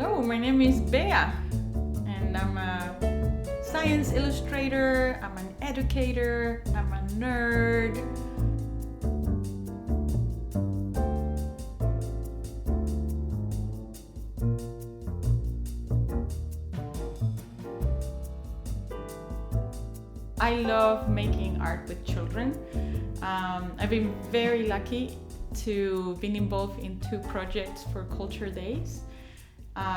Hello, my name is Bea, and I'm a science illustrator, I'm an educator, I'm a nerd. I love making art with children. I've been very lucky to be involved in 2 projects for Culture Days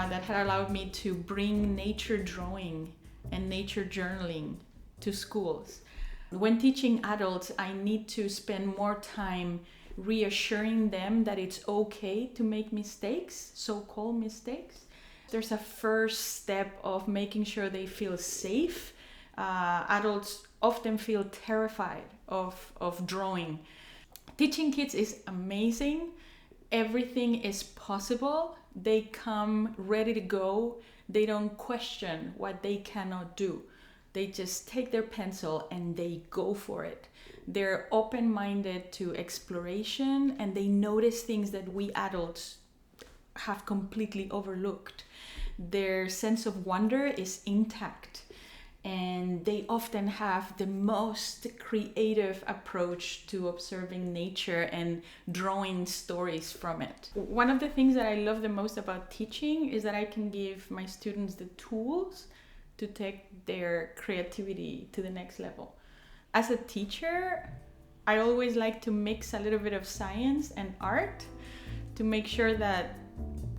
that had allowed me to bring nature drawing and nature journaling to schools. When teaching adults, I need to spend more time reassuring them that it's okay to make mistakes, so-called mistakes. There's a first step of making sure they feel safe. Adults often feel terrified of drawing. Teaching kids is amazing. Everything is possible. They come ready to go. They don't question what they cannot do. They just take their pencil and they go for it. They're open-minded to exploration and they notice things that we adults have completely overlooked. Their sense of wonder is intact. And they often have the most creative approach to observing nature and drawing stories from it. One of the things that I love the most about teaching is that I can give my students the tools to take their creativity to the next level. As a teacher, I always like to mix a little bit of science and art to make sure that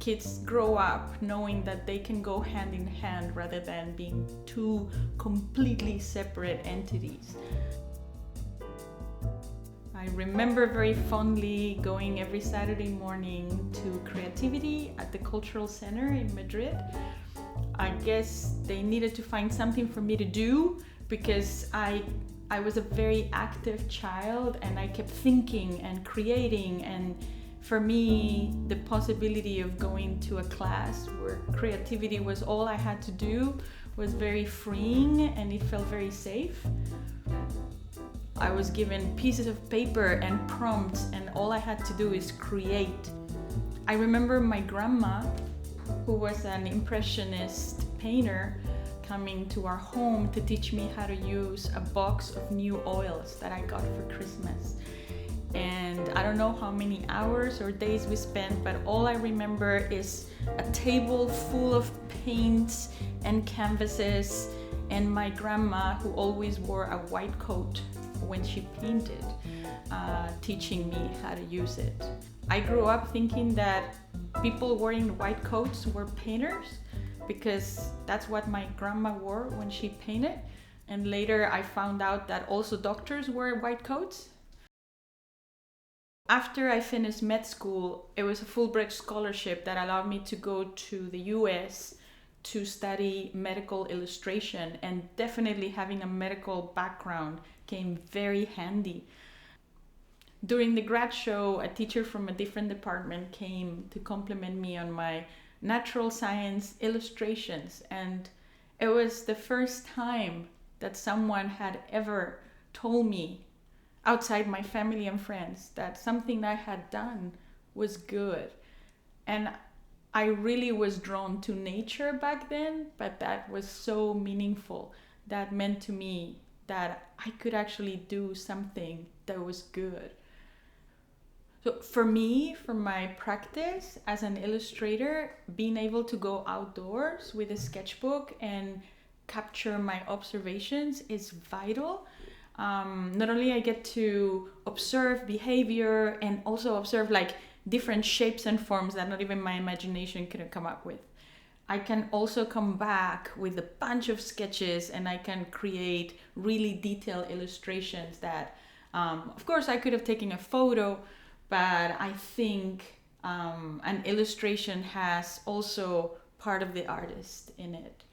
kids grow up knowing that they can go hand in hand rather than being 2 completely separate entities. I remember very fondly going every Saturday morning to Creativity at the Cultural Center in Madrid. I guess they needed to find something for me to do because I was a very active child and I kept thinking and creating, and for me, the possibility of going to a class where creativity was all I had to do was very freeing and it felt very safe. I was given pieces of paper and prompts and all I had to do is create. I remember my grandma, who was an impressionist painter, coming to our home to teach me how to use a box of new oils that I got for Christmas. And I don't know how many hours or days we spent, but all I remember is a table full of paints and canvases and my grandma, who always wore a white coat when she painted, teaching me how to use it. I grew up thinking that people wearing white coats were painters because that's what my grandma wore when she painted. And later I found out that also doctors wear white coats. After I finished med school, it was a Fulbright scholarship that allowed me to go to the US to study medical illustration, and definitely having a medical background came very handy. During the grad show, a teacher from a different department came to compliment me on my natural science illustrations, and it was the first time that someone had ever told me, outside my family and friends, that something I had done was good. And I really was drawn to nature back then, but that was so meaningful. That meant to me that I could actually do something that was good. So for me, for my practice as an illustrator, being able to go outdoors with a sketchbook and capture my observations is vital. Not only I get to observe behavior and also observe like different shapes and forms that not even my imagination could come up with. I can also come back with a bunch of sketches and I can create really detailed illustrations that, of course, I could have taken a photo, but I think an illustration has also part of the artist in it.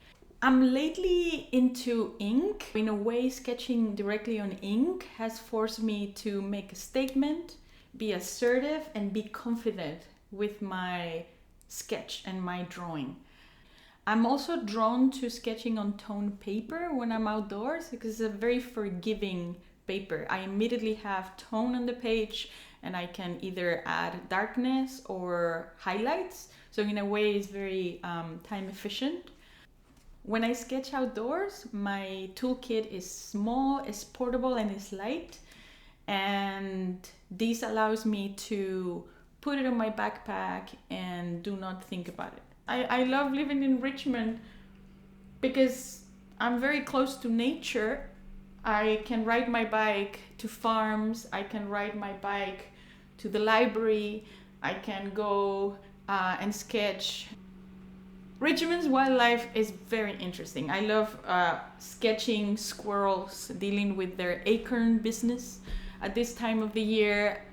I'm lately into ink. In a way, sketching directly on ink has forced me to make a statement, be assertive, and be confident with my sketch and my drawing. I'm also drawn to sketching on toned paper when I'm outdoors because it's a very forgiving paper. I immediately have tone on the page and I can either add darkness or highlights. So in a way, it's very time efficient. When I sketch outdoors, my toolkit is small, is portable, and is light. And this allows me to put it on my backpack and do not think about it. I love living in Richmond because I'm very close to nature. I can ride my bike to farms, I can ride my bike to the library, I can go and sketch. Richmond's wildlife is very interesting. I love sketching squirrels dealing with their acorn business at this time of the year.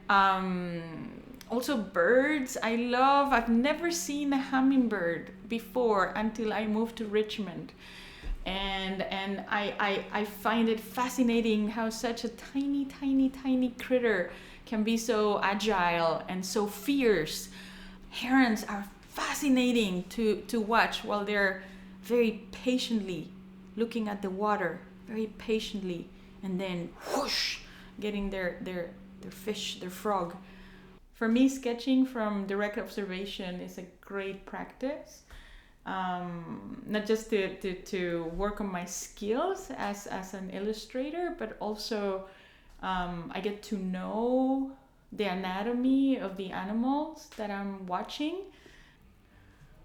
Also birds, I've never seen a hummingbird before until I moved to Richmond. And I find it fascinating how such a tiny critter can be so agile and so fierce. Herons are fascinating to watch while they're very patiently looking at the water, very patiently, and then whoosh, getting their fish, their frog. For me, sketching from direct observation is a great practice. Not just to work on my skills as an illustrator, but also I get to know the anatomy of the animals that I'm watching.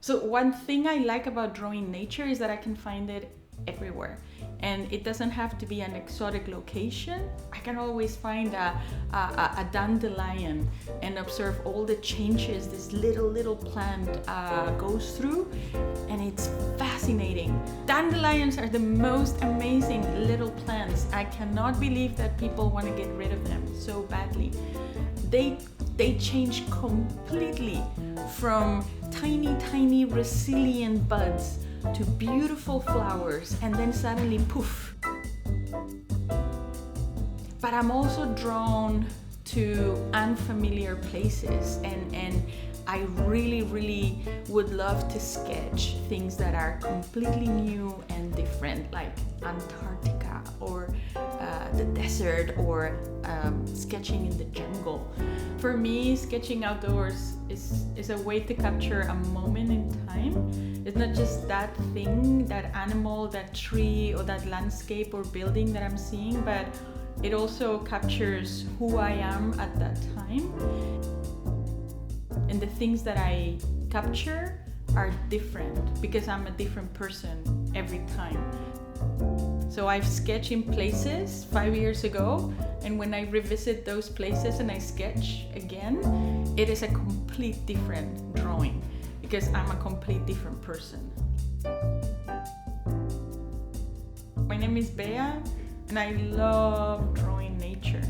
So one thing I like about drawing nature is that I can find it everywhere, and it doesn't have to be an exotic location. I can always find a dandelion and observe all the changes this little plant goes through, and it's fascinating. Dandelions are the most amazing little plants. I cannot believe that people want to get rid of them so badly. They change completely from tiny resilient buds to beautiful flowers, and then suddenly poof. But I'm also drawn to unfamiliar places, and I really would love to sketch things that are completely new and different, like Antarctica or the desert, or sketching in the jungle. For me, sketching outdoors is a way to capture a moment in time. It's not just that thing, that animal, that tree, or that landscape or building that I'm seeing, but it also captures who I am at that time. And the things that I capture are different because I'm a different person every time. So I've sketched in places 5 years ago, and when I revisit those places and I sketch again, it is a complete different drawing because I'm a complete different person. My name is Bea, and I love drawing nature.